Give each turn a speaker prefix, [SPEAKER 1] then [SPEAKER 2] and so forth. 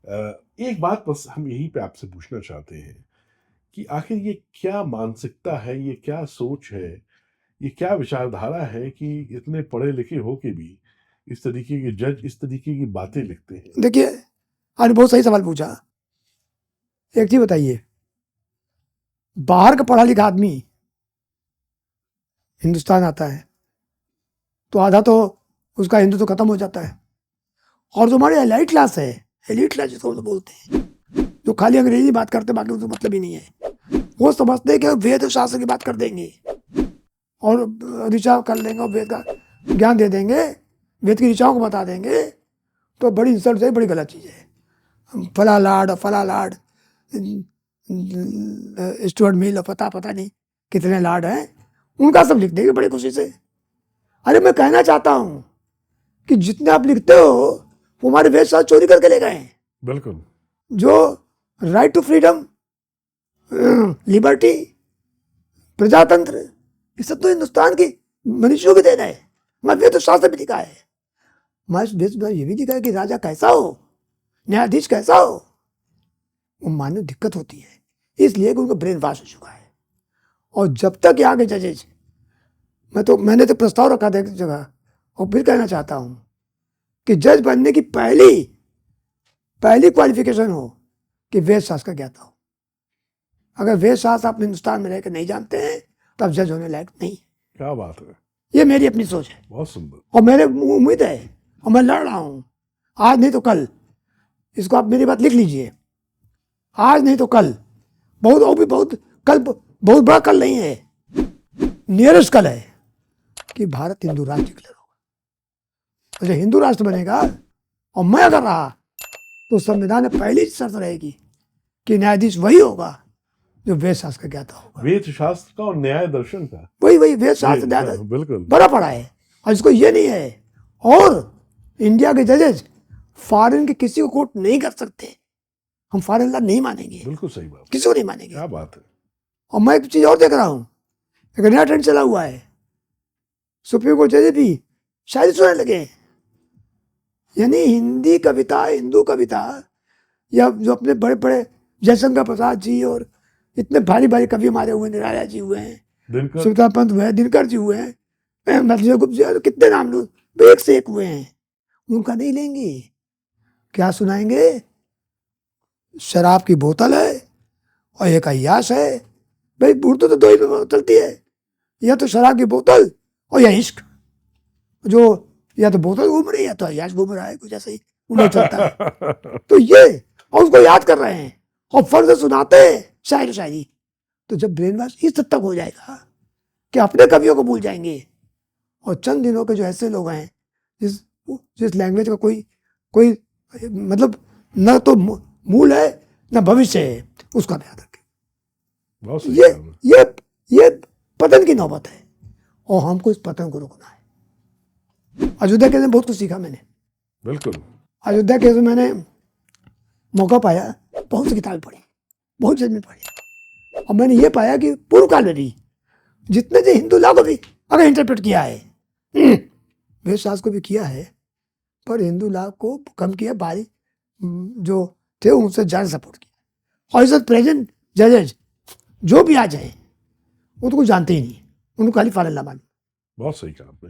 [SPEAKER 1] एक बात बस हम यहीं पे आपसे पूछना चाहते हैं कि आखिर ये क्या मानसिकता है, ये क्या सोच है, ये क्या विचारधारा है कि इतने पढ़े लिखे हो के भी इस तरीके के जज इस तरीके की बातें लिखते हैं?
[SPEAKER 2] देखिए, आपने बहुत सही सवाल पूछा। एक चीज बताइए, बाहर का पढ़ा लिखा आदमी हिंदुस्तान आता है तो आधा तो उसका हिंदू तो खत्म हो जाता है। और जो हमारे एलाइट क्लास है, एलिट क्लास जिसको हम लोग बोलते हैं, जो खाली अंग्रेजी बात करते हैं, बाकी उनको मतलब ही नहीं है, वो समझते हैं कि वेद और शास्त्र की बात कर देंगे और ऋचा कर लेंगे और वेद का ज्ञान दे देंगे, वेद की ऋचाओं को बता देंगे, तो बड़ी इंसल्ट है, बड़ी गलत चीज़ है। फला लाड फला लाड, स्टुअर्ट मिल और पता नहीं कितने लाड हैं, उनका सब लिख देंगे बड़ी खुशी से। अरे मैं कहना चाहता हूँ कि जितने आप लिखते हो वो हमारे वेद शास्त्र चोरी करके ले गए हैं।
[SPEAKER 1] बिल्कुल।
[SPEAKER 2] जो राइट टू फ्रीडम, लिबर्टी, प्रजातंत्र, ये सब तो हिंदुस्तान की मनुष्यों की देन है। मैं वेद शास्त्र भी लिखा है, मैं वेद में ये भी लिखा है कि राजा कैसा हो, न्यायाधीश कैसा हो, वो मानने में दिक्कत होती है, इसलिए कि उनका ब्रेन वॉश हो चुका है। और जब तक यहाँ के जजेज, मैंने तो प्रस्ताव रखा था एक जगह, और फिर कहना चाहता हूँ कि जज बनने की पहली क्वालिफिकेशन हो कि वेद शास्त्र का ज्ञाता हो। अगर वेद शास्त्र आप हिंदुस्तान में रहकर नहीं जानते हैं तो आप जज होने लायक नहीं।
[SPEAKER 1] क्या बात है,
[SPEAKER 2] ये मेरी अपनी सोच है,
[SPEAKER 1] बहुत सुंदर।
[SPEAKER 2] और मेरे उम्मीद है, और मैं लड़ रहा हूँ, आज नहीं तो कल। इसको आप मेरी बात लिख लीजिए, आज नहीं तो कल, बहुत कल, बहुत बड़ा कल नहीं है, नियरेस्ट कल है कि भारत हिंदू राष्ट्र डिक्लेयर होगा। तो जब हिंदू राष्ट्र बनेगा और मैं अगर रहा तो संविधान में पहली शर्त रहेगी कि न्यायाधीश वही होगा जो वेद शास्त्र का ज्ञाता होगा।
[SPEAKER 1] वेद शास्त्र का और न्याय दर्शन का,
[SPEAKER 2] वही वेद शास्त्र
[SPEAKER 1] बिल्कुल
[SPEAKER 2] बड़ा पड़ा है, और इसको ये नहीं है। और इंडिया के जजेज फॉरेन के किसी को कोर्ट नहीं कर सकते, हम फॉरेन लॉ नहीं मानेंगे,
[SPEAKER 1] बिल्कुल सही बात,
[SPEAKER 2] किसी को नहीं मानेंगे।
[SPEAKER 1] क्या बात है।
[SPEAKER 2] और मैं एक चीज और देख रहा हूँ, एक नया ट्रेंड चला हुआ है, सुप्रीम कोर्ट जजेज भी शायरी सुनाने लगे हैं। यानी हिंदी कविता, हिंदू कविता, या जो अपने बड़े बड़े जयशंकर प्रसाद जी और इतने भारी भारी कवि हमारे हुए, निराला जी हुए हैं, सुविधा पंत हुए हैं, दिनकर जी हुए हैं, गुप्त जी, कितने नाम लो, एक से एक हुए हैं, उनका नहीं लेंगे। क्या सुनाएंगे? शराब की बोतल है और एक अय्याश है। भाई उर्दू तो दो ही चलती है, या तो शराब की बोतल और या इश्क, जो या तो बोतल घूम रही है या तो अय्याश घूम रहा है, कुछ ऐसा ही उन्हें चलता है। तो ये, और उसको याद कर रहे हैं और फर्ज सुनाते हैं शायरी। तो जब ब्रेन वॉश इस हद तक हो जाएगा कि अपने कवियों को भूल जाएंगे, और चंद दिनों के जो ऐसे लोग हैं जिस लैंग्वेज का कोई मतलब न तो मूल है न भविष्य है, उसका ध्यान रखें। ये पतन की नौबत है और हमको इस पतन को रोकना है। अयोध्या केस में बहुत कुछ सीखा मैंने,
[SPEAKER 1] बिल्कुल।
[SPEAKER 2] अयोध्या केस में मैंने मौका पाया, बहुत सी किताबें पढ़ी, बहुत जज में पढ़ी, और मैंने ये पाया कि पूर्व काल में भी जितने जो हिंदू लॉ को भी अगर इंटरप्रेट किया है, वेद शास्त्र को भी किया है, पर हिंदू लॉ को कम किया, बारी जो थे उनसे ज़्यादा सपोर्ट किया। और इस प्रेजेंट जजेज जो भी आ जाए वो तो कुछ जानते ही नहीं, उनको खाली फाइनल लगा।
[SPEAKER 1] बहुत सही कहा आपने।